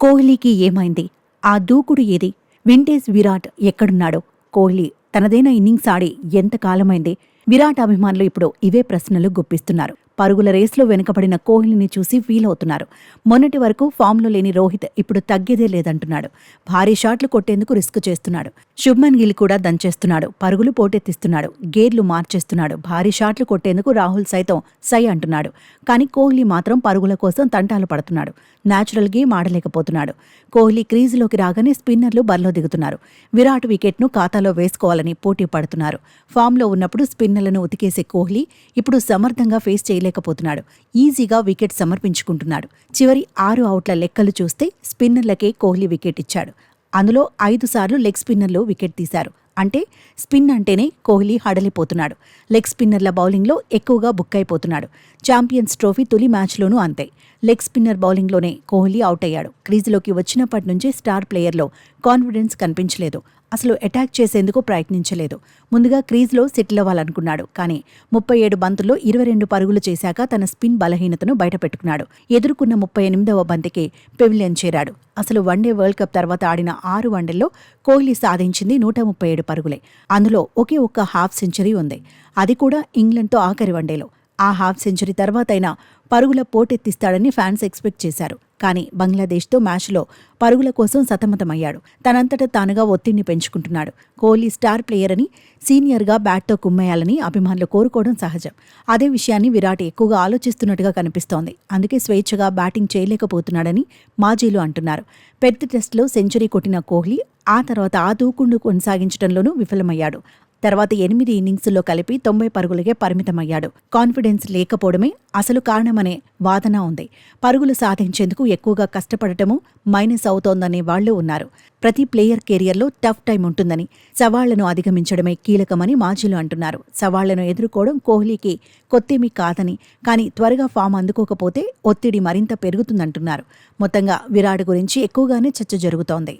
కోహ్లీకి ఏమైంది? ఆ దూకుడు ఏది? వింటేజ్ విరాట్ ఎక్కడున్నాడో? కోహ్లీ తనదైన ఇన్నింగ్స్ ఆడి ఎంతకాలమైంది? విరాట్ అభిమానులు ఇప్పుడు ఇవే ప్రశ్నలు గుప్పిస్తున్నారు. పరుగుల రేస్లో వెనుకబడిన కోహ్లీని చూసి ఫీల్ అవుతున్నారు. మొన్నటి వరకు ఫామ్లో లేని రోహిత్ ఇప్పుడు తగ్గేదే లేదంటున్నాడు. భారీ షాట్లు కొట్టేందుకు రిస్క్ చేస్తున్నాడు. శుభ్మన్ గిల్ కూడా దంచేస్తున్నాడు. పరుగులు పోటెత్తిస్తున్నాడు. గేర్లు మార్చేస్తున్నాడు. భారీ షాట్లు కొట్టేందుకు రాహుల్ సైతం సై అంటున్నాడు. కానీ కోహ్లీ మాత్రం పరుగుల కోసం తంటాలు పడుతున్నాడు. న్యాచురల్ గేమ్ ఆడలేకపోతున్నాడు. కోహ్లీ క్రీజులోకి రాగానే స్పిన్నర్లు బరిలో దిగుతున్నారు. విరాట్ వికెట్ను ఖాతాలో వేసుకోవాలని పోటీ పడుతున్నారు. ఫామ్లో ఉన్నప్పుడు స్పిన్నర్లను ఉతికేసే కోహ్లీ ఇప్పుడు సమర్థంగా ఫేస్ చేయలేకపోతున్నాడు. ఈజీగా వికెట్ సమర్పించుకుంటున్నాడు. చివరి 6 అవుట్ల లెక్కలు చూస్తే స్పిన్నర్లకే కోహ్లీ వికెట్ ఇచ్చాడు. అందులో 5 సార్లు లెగ్ స్పిన్నర్లు వికెట్ తీశారు. అంటే స్పిన్ అంటేనే కోహ్లీ హడలిపోతున్నాడు. లెగ్ స్పిన్నర్ల బౌలింగ్లో ఎక్కువగా బుక్కైపోతున్నాడు. ఛాంపియన్స్ ట్రోఫీ తొలి మ్యాచ్లోనూ అంతే. లెగ్ స్పిన్నర్ బౌలింగ్లోనే కోహ్లీ అవుట్ అయ్యాడు. క్రీజులోకి వచ్చినప్పటి నుంచే స్టార్ ప్లేయర్లో కాన్ఫిడెన్స్ కనిపించలేదు. అసలు అటాక్ చేసేందుకు ప్రయత్నించలేదు. ముందుగా క్రీజ్లో సెటిల్ అవ్వాలనుకున్నాడు. కానీ 37 బంతుల్లో 22 పరుగులు చేశాక తన స్పిన్ బలహీనతను బయటపెట్టుకున్నాడు. ఎదుర్కొన్న 38వ బంతికి పెవిలియన్ చేరాడు. అసలు వన్డే వరల్డ్ కప్ తర్వాత ఆడిన 6 వన్డేల్లో కోహ్లీ సాధించింది 137 పరుగులే. అందులో ఒకే ఒక్క హాఫ్ సెంచరీ ఉంది. అది కూడా ఇంగ్లండ్తో ఆఖరి వన్డేలో. ఆ హాఫ్ సెంచరీ తర్వాతైనా పరుగుల పోటెత్తిస్తాడని ఫ్యాన్స్ ఎక్స్పెక్ట్ చేశారు. కానీ బంగ్లాదేశ్తో మ్యాచ్లో పరుగుల కోసం సతమతమయ్యాడు. తనంతట తానుగా ఒత్తిడిని పెంచుకుంటున్నాడు. కోహ్లీ స్టార్ ప్లేయర్ అని, సీనియర్గా బ్యాట్తో కుమ్మేయాలని అభిమానులు కోరుకోవడం సహజం. అదే విషయాన్ని విరాట్ ఎక్కువగా ఆలోచిస్తున్నట్టుగా కనిపిస్తోంది. అందుకే స్వేచ్ఛగా బ్యాటింగ్ చేయలేకపోతున్నాడని మాజీలు అంటున్నారు. పెద్ద టెస్టులో సెంచరీ కొట్టిన కోహ్లీ ఆ తర్వాత ఆ దూకుడు కొనసాగించడంలోనూ విఫలమయ్యాడు. తర్వాత 8 ఇన్నింగ్స్లో కలిపి 90 పరుగులకే పరిమితమయ్యాడు. కాన్ఫిడెన్స్ లేకపోవడమే అసలు కారణమనే వాదన ఉంది. పరుగులు సాధించేందుకు ఎక్కువగా కష్టపడటము మైనస్ అవుతోందనే వాళ్లు ఉన్నారు. ప్రతి ప్లేయర్ కెరియర్లో టఫ్ టైం ఉంటుందని, సవాళ్లను అధిగమించడమే కీలకమని మాజీలు అంటున్నారు. సవాళ్లను ఎదుర్కోవడం కోహ్లీకి కొత్తేమీ కాదని, కానీ త్వరగా ఫామ్ అందుకోకపోతే ఒత్తిడి మరింత పెరుగుతుందంటున్నారు. మొత్తంగా విరాట్ గురించి ఎక్కువగానే చర్చ జరుగుతోంది.